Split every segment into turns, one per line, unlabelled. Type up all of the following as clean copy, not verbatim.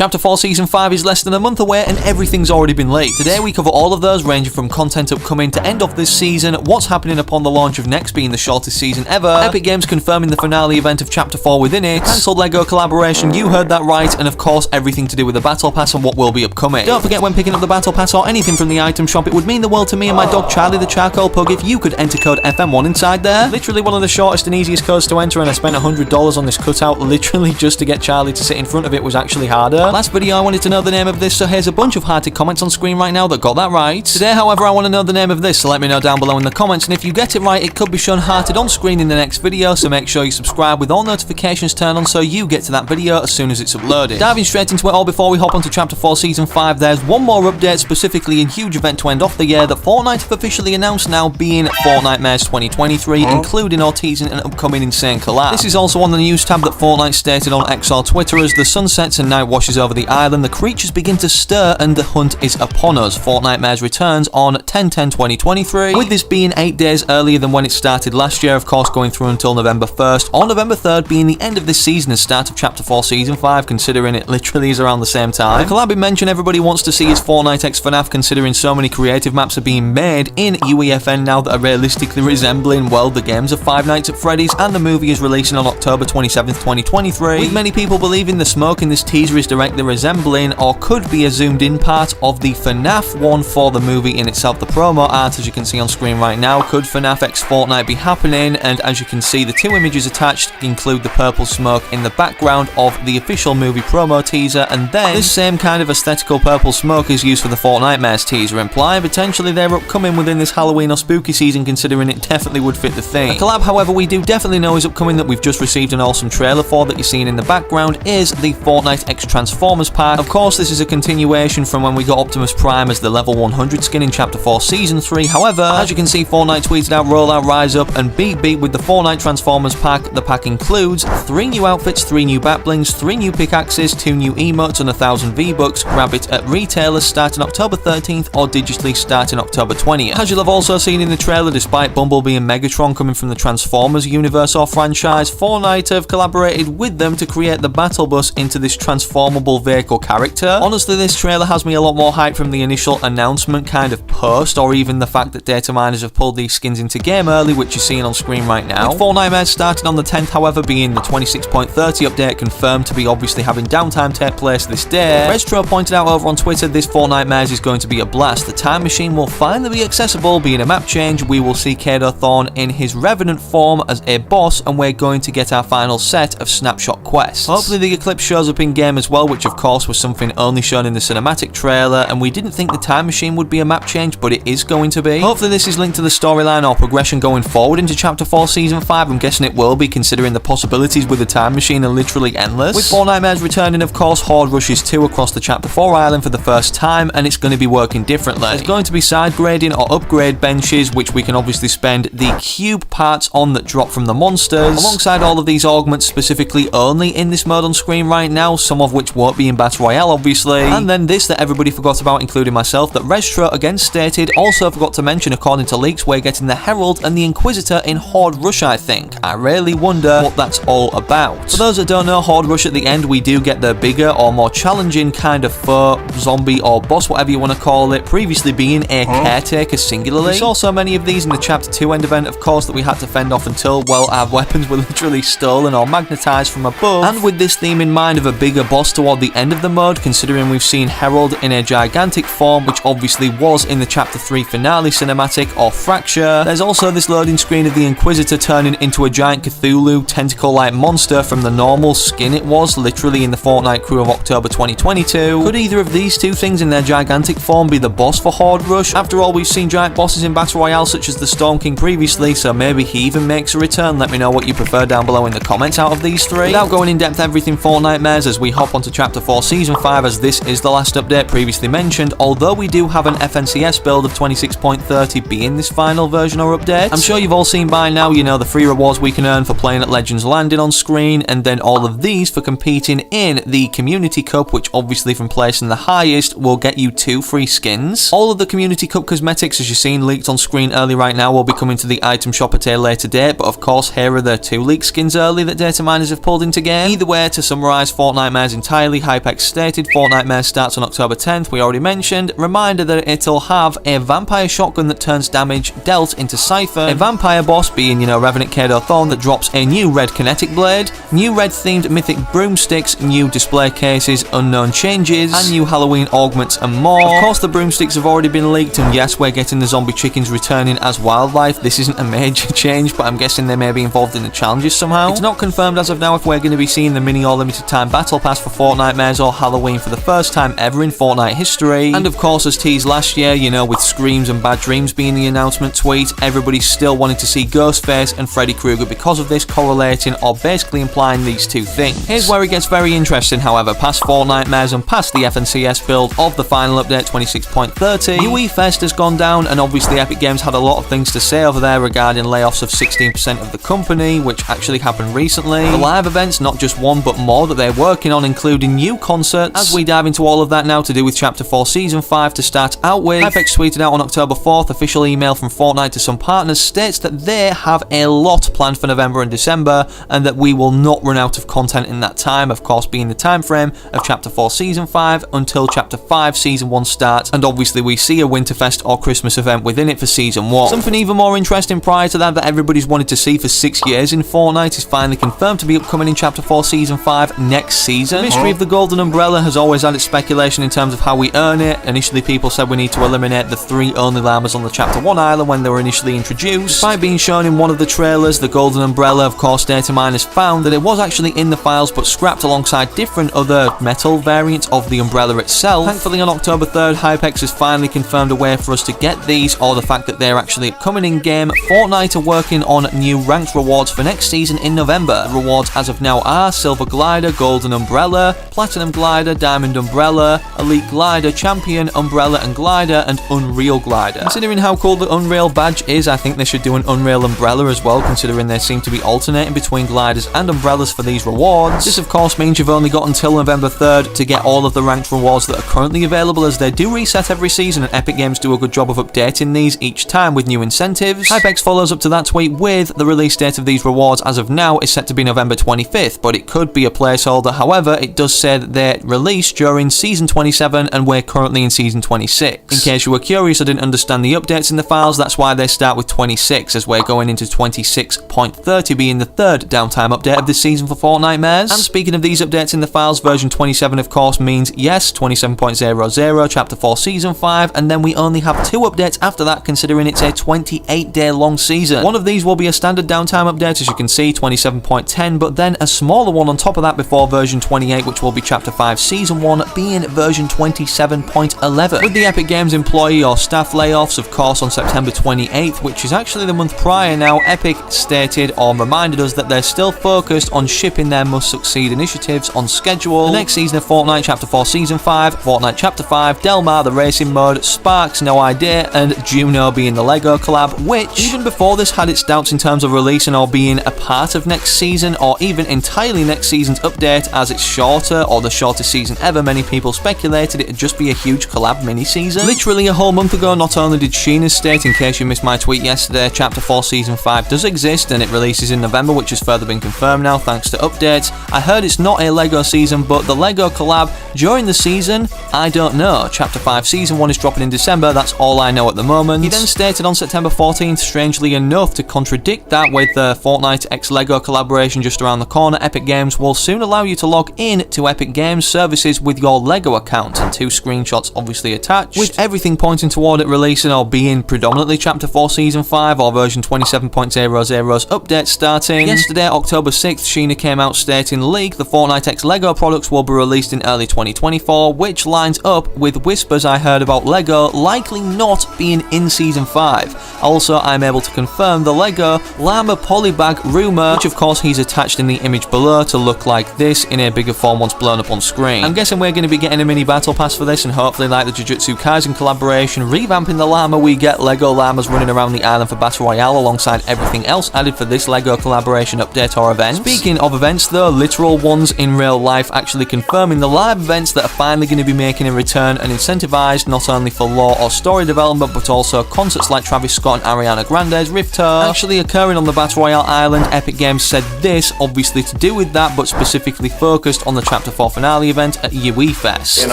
Chapter 4 Season 5 is less than a month away and everything's already been leaked. Today we cover all of those, ranging from content upcoming to end of this season, what's happening upon the launch of next being the shortest season ever, Epic Games confirming the finale event of Chapter 4 within it, cancelled LEGO collaboration, you heard that right, and of course everything to do with the Battle Pass and what will be upcoming. Don't forget, when picking up the Battle Pass or anything from the item shop, it would mean the world to me and my dog Charlie the Charcoal Pug if you could enter code FM1 inside there. Literally one of the shortest and easiest codes to enter, and I spent $100 on this cutout literally just to get Charlie to sit in front of it was actually harder. Last video I wanted to know the name of this, so here's a bunch of hearted comments on screen right now that got that right. Today, however, I want to know the name of this, so let me know down below in the comments, and if you get it right, it could be shown hearted on screen in the next video, so make sure you subscribe with all notifications turned on so you get to that video as soon as it's uploaded. Diving straight into it all before we hop onto Chapter 4 Season 5, there's one more update, specifically a huge event to end off the year that Fortnite have officially announced now, being Fortnitemares 2023, including or teasing an upcoming insane collab. This is also on the news tab that Fortnite stated on X or Twitter: as the sun sets and night washes over the island, the creatures begin to stir and the hunt is upon us. Fortnitemares returns on 10/10/2023, with this being 8 days earlier than when it started last year, of course going through until November 1st, or November 3rd being the end of this season and start of Chapter 4 Season 5, considering it literally is around the same time. The collab mention everybody wants to see is Fortnite x FNAF, considering so many creative maps are being made in UEFN now that are realistically resembling, well, the games of Five Nights at Freddy's, and the movie is releasing on October 27th, 2023, with many people believing the smoke in this teaser is directly resembling or could be a zoomed in part of the FNAF one for the movie in itself. The promo art, as you can see on screen right now, could FNAF x Fortnite be happening, and as you can see, the two images attached include the purple smoke in the background of the official movie promo teaser, and then this same kind of aesthetical purple smoke is used for the Fortnitemares teaser, implying potentially they're upcoming within this Halloween or spooky season, considering it definitely would fit the theme. A collab, however, we do definitely know is upcoming that we've just received an awesome trailer for that you're seeing in the background is the Fortnite x Transformers pack. Of course, this is a continuation from when we got Optimus Prime as the level 100 skin in Chapter 4 Season 3. However, as you can see, Fortnite tweeted out rollout Rise Up and beat with the Fortnite Transformers pack. The pack includes 3 new outfits, 3 new batblings, 3 new pickaxes, 2 new emotes, and 1,000 V-Bucks. Grab it at retailers starting October 13th or digitally starting October 20th. As you'll have also seen in the trailer, despite Bumblebee and Megatron coming from the Transformers universe or franchise, Fortnite have collaborated with them to create the Battle Bus into this transformable vehicle character. Honestly, this trailer has me a lot more hyped from the initial announcement kind of post, or even the fact that data miners have pulled these skins into game early, which you're seeing on screen right now. With Fortnitemares starting on the 10th, however, being the 26.30 update confirmed to be obviously having downtime take place this day, Restro pointed out over on Twitter this Fortnitemares is going to be a blast. The time machine will finally be accessible, being a map change. We will see Kato Thorn in his Revenant form as a boss, and we're going to get our final set of snapshot quests. Hopefully the Eclipse shows up in game as well, which of course was something only shown in the cinematic trailer, and we didn't think the time machine would be a map change, but it is going to be. Hopefully this is linked to the storyline or progression going forward into Chapter 4 Season 5. I'm guessing it will be, considering the possibilities with the time machine are literally endless. With Fortnitemares returning, of course, Horde rushes 2 across the Chapter 4 island for the first time, and it's going to be working differently. There's going to be side grading or upgrade benches, which we can obviously spend the cube parts on that drop from the monsters, alongside all of these augments specifically only in this mode on screen right now, some of which won't be in Battle Royale obviously, and then this that everybody forgot about, including myself, that Restro again stated, also forgot to mention according to leaks, we're getting the Herald and the Inquisitor in Horde Rush, I think. I really wonder what that's all about. For those that don't know, Horde Rush at the end, we do get the bigger or more challenging kind of foe, zombie or boss, whatever you want to call it, previously being a caretaker singularly. We saw so many of these in the Chapter 2 end event, of course, that we had to fend off until, well, our weapons were literally stolen or magnetized from above. And with this theme in mind of a bigger boss toward the end of the mode, considering we've seen Herald in a gigantic form, which obviously was in the Chapter 3 finale cinematic or Fracture, there's also this loading screen of the Inquisitor turning into a giant Cthulhu tentacle-like monster from the normal skin it was, literally in the Fortnite crew of October 2022. Could either of these two things in their gigantic form be the boss for Horde Rush? After all, we've seen giant bosses in Battle Royale such as the Storm King previously, so maybe he even makes a return. Let me know what you prefer down below in the comments out of these three. Without going in depth everything Fortnitemares, as we hop onto Chapter 4 Season 5, as this is the last update previously mentioned, although we do have an FNCS build of 26.30 being this final version or update. I'm sure you've all seen by now, you know, the free rewards we can earn for playing at Legends Landing on screen, and then all of these for competing in the Community Cup, which obviously from placing the highest will get you 2 free skins. All of the Community Cup cosmetics, as you've seen leaked on screen early right now, will be coming to the item shop at a later date, but of course here are the 2 leaked skins early that data miners have pulled into game. Either way, to summarise, Fortnitemares entirely Daily, Hypex stated Fortnite Mares starts on October 10th, we already mentioned. Reminder that it'll have a vampire shotgun that turns damage dealt into Cypher, a vampire boss being, Revenant Kato Thorn that drops a new red kinetic blade, new red themed mythic broomsticks, new display cases, unknown changes, and new Halloween augments and more. Of course, the broomsticks have already been leaked, and yes, we're getting the zombie chickens returning as wildlife. This isn't a major change, but I'm guessing they may be involved in the challenges somehow. It's not confirmed as of now if we're going to be seeing the mini or limited time battle pass for Fortnite Mares or Halloween for the first time ever in Fortnite history. And of course, as teased last year, with Screams and Bad Dreams being the announcement tweet, everybody still wanted to see Ghostface and Freddy Krueger because of this, correlating or basically implying these two things. Here's where it gets very interesting, however. Past Fortnite Mares and past the FNCS build of the final update 26.30, UE Fest has gone down, and obviously Epic Games had a lot of things to say over there regarding layoffs of 16% of the company, which actually happened recently. The live events, not just one but more that they're working on, including new concerts. As we dive into all of that now to do with Chapter 4 Season 5 to start out with, Hypex tweeted out on October 4th, official email from Fortnite to some partners states that they have a lot planned for November and December, and that we will not run out of content in that time, of course being the time frame of Chapter 4 Season 5 until Chapter 5 Season 1 starts, and obviously we see a Winterfest or Christmas event within it for Season 1. Something even more interesting prior to that everybody's wanted to see for 6 years in Fortnite is finally confirmed to be upcoming in Chapter 4 Season 5 next season. The mystery of the Golden Umbrella has always had its speculation in terms of how we earn it. Initially people said we need to eliminate the 3 only llamas on the Chapter 1 island when they were initially introduced. Despite being shown in one of the trailers, the Golden Umbrella, of course, data miners found that it was actually in the files but scrapped alongside different other metal variants of the umbrella itself. Thankfully on October 3rd, Hypex has finally confirmed a way for us to get these, or the fact that they're actually coming in game. Fortnite are working on new ranked rewards for next season in November. The rewards as of now are Silver Glider, Golden Umbrella, Platinum Glider, Diamond Umbrella, Elite Glider, Champion, Umbrella and Glider, and Unreal Glider. Considering how cool the Unreal badge is, I think they should do an Unreal Umbrella as well, considering they seem to be alternating between gliders and umbrellas for these rewards. This of course means you've only got until November 3rd to get all of the ranked rewards that are currently available, as they do reset every season and Epic Games do a good job of updating these each time with new incentives. Hypex follows up to that tweet with the release date of these rewards as of now is set to be November 25th, but it could be a placeholder. However, it does say that they're released during Season 27 and we're currently in Season 26. In case you were curious, I didn't understand the updates in the files, that's why they start with 26, as we're going into 26.30 being the third downtime update of this season for Fortnite Mares. And speaking of these updates in the files, version 27 of course means yes, 27.00 Chapter 4 Season 5, and then we only have 2 updates after that, considering it's a 28-day long season. One of these will be a standard downtime update, as you can see, 27.10, but then a smaller one on top of that before version 28, which will be Chapter 5 Season 1, being version 27.11. With the Epic Games employee or staff layoffs, of course, on September 28th, which is actually the month prior now, Epic stated or reminded us that they're still focused on shipping their must-succeed initiatives on schedule. The next season of Fortnite Chapter 4 Season 5, Fortnite Chapter 5, Del Mar the racing mode, Sparks No Idea, and Juno being the LEGO collab, which even before this had its doubts in terms of releasing or being a part of next season or even entirely next season's update, as it's shorter or the shortest season ever. Many people speculated it'd just be a huge collab mini-season. Literally a whole month ago, not only did Sheena state, in case you missed my tweet yesterday, Chapter 4 Season 5 does exist and it releases in November, which has further been confirmed now thanks to updates. I heard it's not a LEGO season, but the LEGO collab during the season, I don't know. Chapter 5 Season 1 is dropping in December, that's all I know at the moment. He then stated on September 14th, strangely enough, to contradict that with the Fortnite x LEGO collaboration just around the corner, Epic Games will soon allow you to log in to Epic Games services with your LEGO account, and 2 screenshots obviously attached, with everything pointing toward it releasing or being predominantly Chapter 4 Season 5 or version 27.00's update starting. Yesterday, October 6th, Sheena came out stating, leak, the Fortnite x LEGO products will be released in early 2024, which lines up with whispers I heard about LEGO likely not being in Season 5. Also, I'm able to confirm the LEGO Llama Polybag rumor, which of course he's attached in the image below to look like this in a bigger form once blown up on screen. I'm guessing we're going to be getting a mini battle pass for this, and hopefully, like the Jujutsu Kaisen collaboration, revamping the llama, we get LEGO llamas running around the island for Battle Royale alongside everything else added for this LEGO collaboration update or event. Speaking of events though, literal ones in real life, actually confirming the live events that are finally going to be making a return and incentivized not only for lore or story development, but also concerts like Travis Scott and Ariana Grande's Rift Tour actually occurring on the Battle Royale island. Epic Games said this, obviously to do with that, but specifically focused on the Chapter 4 finale event at UE Fest.
And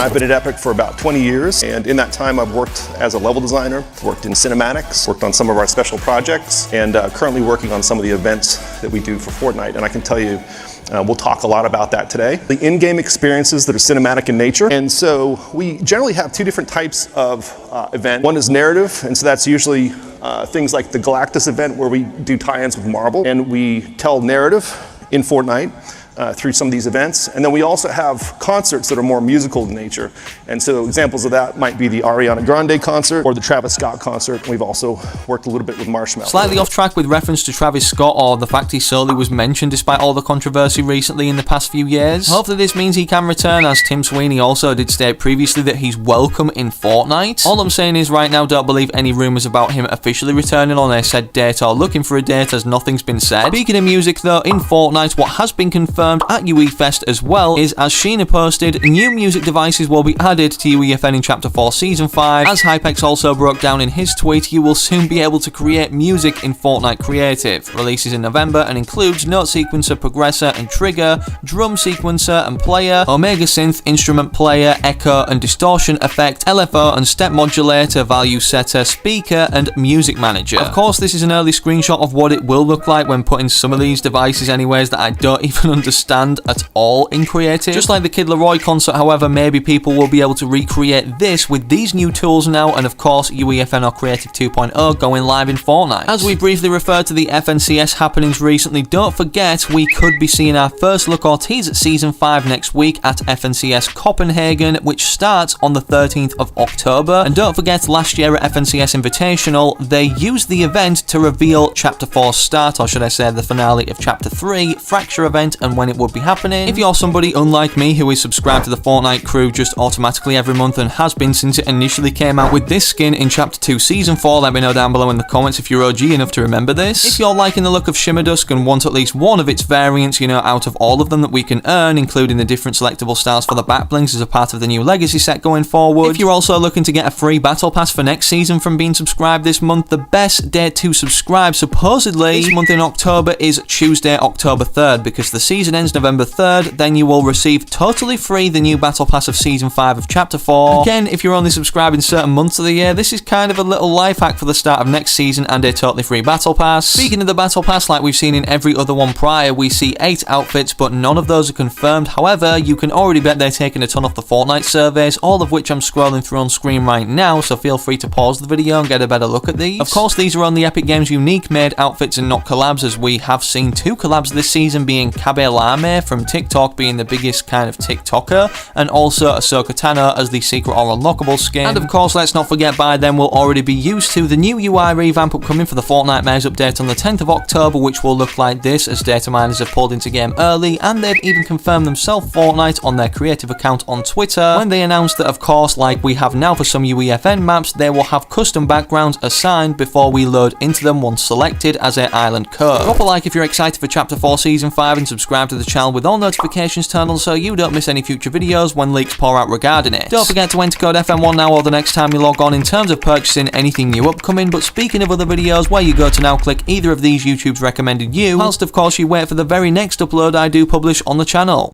I've been at Epic for about 20 years, and in that time I've worked as a level designer, worked in cinematics, worked on some of our special projects, and currently working on some of the events that we do for Fortnite. And I can tell you, we'll talk a lot about that today. The in-game experiences that are cinematic in nature. And so we generally have two different types of event. One is narrative, and so that's usually things like the Galactus event where we do tie-ins with Marvel, and we tell narrative in Fortnite through some of these events. And then we also have concerts that are more musical in nature. And so examples of that might be the Ariana Grande concert or the Travis Scott concert. We've also worked a little bit with Marshmello.
Slightly off track with reference to Travis Scott or the fact he solely was mentioned despite all the controversy recently in the past few years. Hopefully this means he can return, as Tim Sweeney also did state previously that he's welcome in Fortnite. All I'm saying is right now don't believe any rumours about him officially returning on a said date or looking for a date, as nothing's been said. Speaking of music though, in Fortnite what has been confirmed at UE Fest as well is, as Sheena posted, new music devices will be added to UEFN in Chapter 4 Season 5. As Hypex also broke down in his tweet, you will soon be able to create music in Fortnite Creative. Releases in November and includes Note Sequencer, Progressor and Trigger, Drum Sequencer and Player, Omega Synth, Instrument Player, Echo and Distortion Effect, LFO and Step Modulator, Value Setter, Speaker and Music Manager. Of course, this is an early screenshot of what it will look like when putting some of these devices anyways that I don't even understand at all in Creative. Just like the Kid Laroi concert, however, maybe people will be able to recreate this with these new tools now, and of course UEFN or Creative 2.0 going live in Fortnite. As we briefly referred to the FNCS happenings recently, don't forget we could be seeing our first look or tease at Season 5 next week at FNCS Copenhagen, which starts on the 13th of October. And don't forget, last year at FNCS Invitational, they used the event to reveal Chapter 4's start, or should I say the finale of Chapter 3, Fracture event, and when it would be happening. If you're somebody unlike me who is subscribed to the Fortnite crew just automatically every month and has been since it initially came out with this skin in Chapter 2 Season 4, let me know down below in the comments if you're OG enough to remember this. If you're liking the look of Shimmer Dusk and want at least one of its variants, out of all of them that we can earn, including the different selectable styles for the back blings as a part of the new Legacy set going forward. If you're also looking to get a free Battle Pass for next season from being subscribed this month, the best date to subscribe supposedly this month in October is Tuesday, October 3rd, because the season ends November 3rd, then you will receive totally free the new Battle Pass of Season 5 of Chapter 4. Again, if you're only subscribing certain months of the year, this is kind of a little life hack for the start of next season and a totally free Battle Pass. Speaking of the Battle Pass, like we've seen in every other one prior, we see 8 outfits, but none of those are confirmed. However, you can already bet they're taking a ton off the Fortnite surveys, all of which I'm scrolling through on screen right now, so feel free to pause the video and get a better look at these. Of course, these are only Epic Games unique made outfits and not collabs, as we have seen 2 collabs this season, being Kabe Lame from TikTok being the biggest kind of TikToker, and also Ahsoka Tano as the secret or unlockable skin. And of course, let's not forget by then we'll already be used to the new UI revamp upcoming for the Fortnite Maze update on the 10th of October, which will look like this, as data miners have pulled into game early, and they've even confirmed themselves Fortnite on their creative account on Twitter, when they announced that, of course, like we have now for some UEFN maps, they will have custom backgrounds assigned before we load into them once selected as an island code. Drop a like if you're excited for Chapter 4 Season 5 and subscribe to the channel with all notifications turned on so you don't miss any future videos when leaks pour out regarding it. Don't forget to enter code FM1 now or the next time you log on in terms of purchasing anything new upcoming. But speaking of other videos, where you go to now click either of these YouTube's recommended you, whilst of course you wait for the very next upload I do publish on the channel.